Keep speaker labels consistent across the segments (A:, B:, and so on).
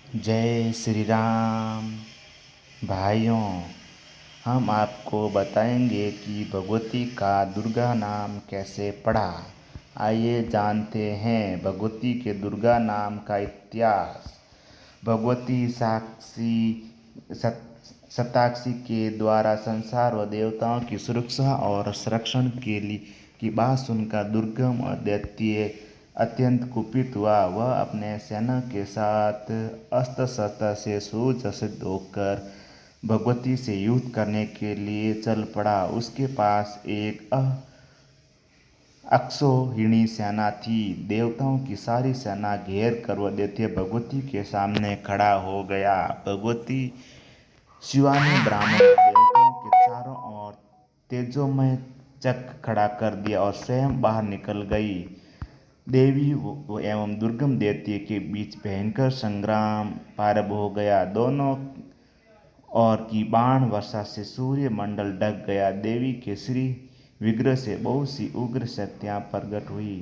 A: जय श्री राम। भाइयों, हम आपको बताएंगे कि भगवती का दुर्गा नाम कैसे पड़ा। आइए जानते हैं भगवती के दुर्गा नाम का इतिहास। भगवती शताक्षी के द्वारा संसार व देवताओं की सुरक्षा और संरक्षण के लिए की बात सुनकर दुर्गम और दैत्य अत्यंत कुपित हुआ। वह अपने सेना के साथ अस्त्र शस्त्र से सुसज्जित होकर भगवती से युद्ध करने के लिए चल पड़ा। उसके पास एक अक्षौहिणी सेना थी। देवताओं की सारी सेना घेर कर वह दैत्य भगवती के सामने खड़ा हो गया। भगवती शिवा ने ब्राह्मण देवताओं के चारों ओर तेजोमय चक्र खड़ा कर दिया और स्वयं बाहर निकल गई। देवी एवं दुर्गम दैत्य के बीच भयंकर संग्राम प्रारंभ हो गया। दोनों और की बाण वर्षा से सूर्य मंडल ढक गया। देवी के श्री विग्रह से बहुत सी उग्र शक्तियां प्रकट हुई।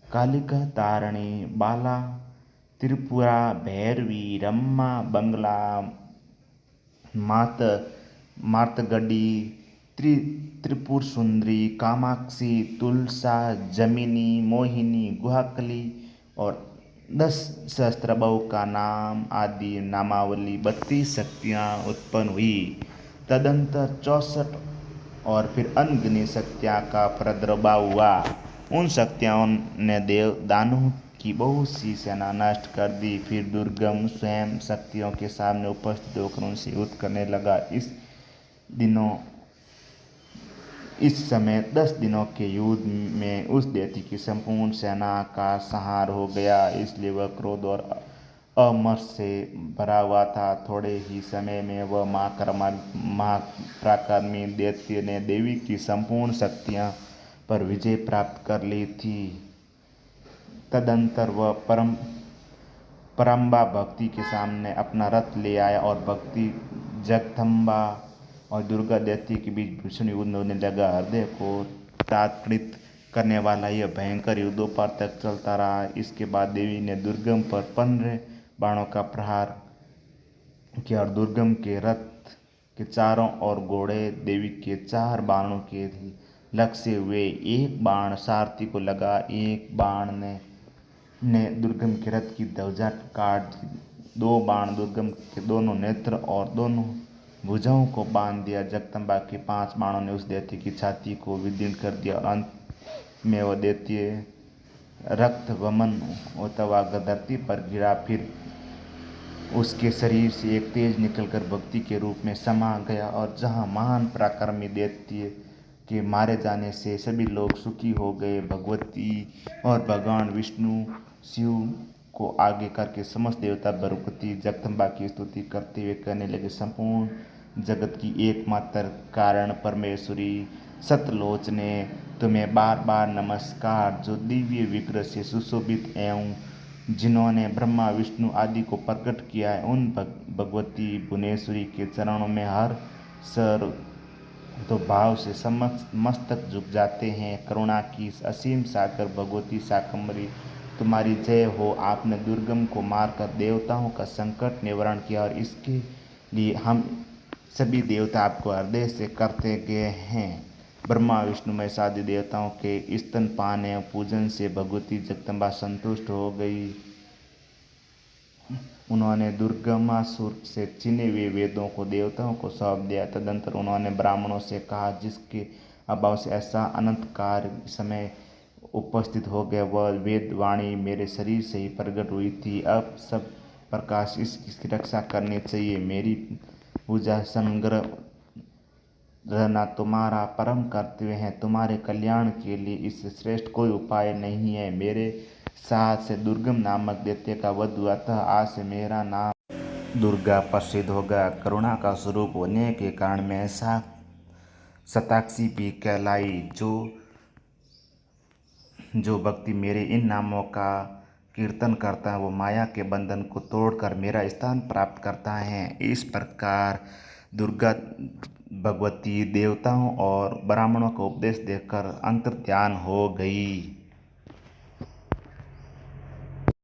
A: कालिका, तारिणी, बाला, त्रिपुरा, भैरवी, रम्मा, बंगला, मार्तगडी, त्रिपुर सुंदरी, कामाक्षी, तुलसा, जमिनी, मोहिनी, गुहाकली और 10 सहस्त्रबाहु का नाम आदि नामावली 32 शक्तियाँ उत्पन्न हुई। तदंतर 64 और फिर अनगिनत शक्तियाँ का प्रादुर्भाव हुआ। उन शक्तियों ने देव दानवों की बहुत सी सेना नष्ट कर दी। फिर दुर्गम स्वयं शक्तियों के सामने उपस्थित होकर उनसे युद्ध करने लगा। इस समय 10 दिनों के युद्ध में उस दैत्य की संपूर्ण सेना का संहार हो गया। इसलिए वह क्रोध और अमर्ष से भरा हुआ था। थोड़े ही समय में वह महापराक्रमी दैत्य ने देवी की संपूर्ण शक्तियां पर विजय प्राप्त कर ली थी। तदंतर वह परम्बा भक्ति के सामने अपना रथ ले आया और भक्ति जगदम्बा और दुर्गा दैत्य के बीच भीषण युद्ध होने लगा। हृदय को ताड़ित करने वाला यह भयंकर युद्ध दोपहर तक चलता रहा। इसके बाद देवी ने दुर्गम पर 15 बाणों का प्रहार किया और दुर्गम के रथ के चारों ओर घोड़े देवी के 4 बाणों के लक्ष्य हुए। एक बाण सारथी को लगा, एक बाण ने दुर्गम के रथ की ध्वजा काट दी। 2 बाण दुर्गम के दोनों नेत्र और दोनों भुजाओं को बांध दिया। जगदम्बा के 5 बाणों ने उस दैत्य की छाती को विदीर्ण कर दिया और अंत में वह दैत्य रक्त वमन होता हुआ धरती पर गिरा। फिर उसके शरीर से एक तेज निकलकर भक्ति के रूप में समा गया और जहाँ महान पराक्रमी दैत्य के मारे जाने से सभी लोग सुखी हो गए। भगवती और भगवान विष्णु शिव को आगे करके समस्त देवता भगवती जगदम्बा की स्तुति करते हुए कहने लगे, संपूर्ण जगत की एकमात्र कारण परमेश्वरी सतलोचने, तुम्हें बार बार नमस्कार, जो दिव्य विग्रह से सुशोभित एवं जिन्होंने ब्रह्मा विष्णु आदि को प्रकट किया है। उन भगवती भुवनेश्वरी के चरणों में हर सर तो भाव से मस्तक झुक जाते हैं। करुणा की असीम सागर भगवती शाकंभरी, तुम्हारी जय हो। आपने दुर्गम को मारकर देवताओं का संकट निवारण किया और इसके लिए हम सभी देवता आपको हृदय से करते गए हैं। ब्रह्मा विष्णु महेश आदि देवताओं के स्तनपान एवं पूजन से भगवती जगदम्बा संतुष्ट हो गई। उन्होंने दुर्गमासुर से छिने हुए वेदों को देवताओं को सौंप दिया। तदंतर उन्होंने ब्राह्मणों से कहा, जिसके अभाव से ऐसा अनंतकार समय उपस्थित हो गया, वह वेद वाणी मेरे शरीर से ही प्रकट हुई थी। अब सब प्रकाश इसकी रक्षा करनी चाहिए। मेरी पूजा संग्रह रहना तुम्हारा परम कर्तव्य है। तुम्हारे कल्याण के लिए इससे श्रेष्ठ कोई उपाय नहीं है। मेरे साथ से दुर्गम नामक दैत्य का वध हुआ था। आज से मेरा नाम दुर्गा प्रसिद्ध होगा। करुणा का स्वरूप होने के कारण मैं शताक्षी भी कहलाई। जो व्यक्ति मेरे इन नामों का कीर्तन करता है वो माया के बंधन को तोड़कर मेरा स्थान प्राप्त करता है। इस प्रकार दुर्गा भगवती देवताओं और ब्राह्मणों को उपदेश देकर अंतर्ध्यान हो गई।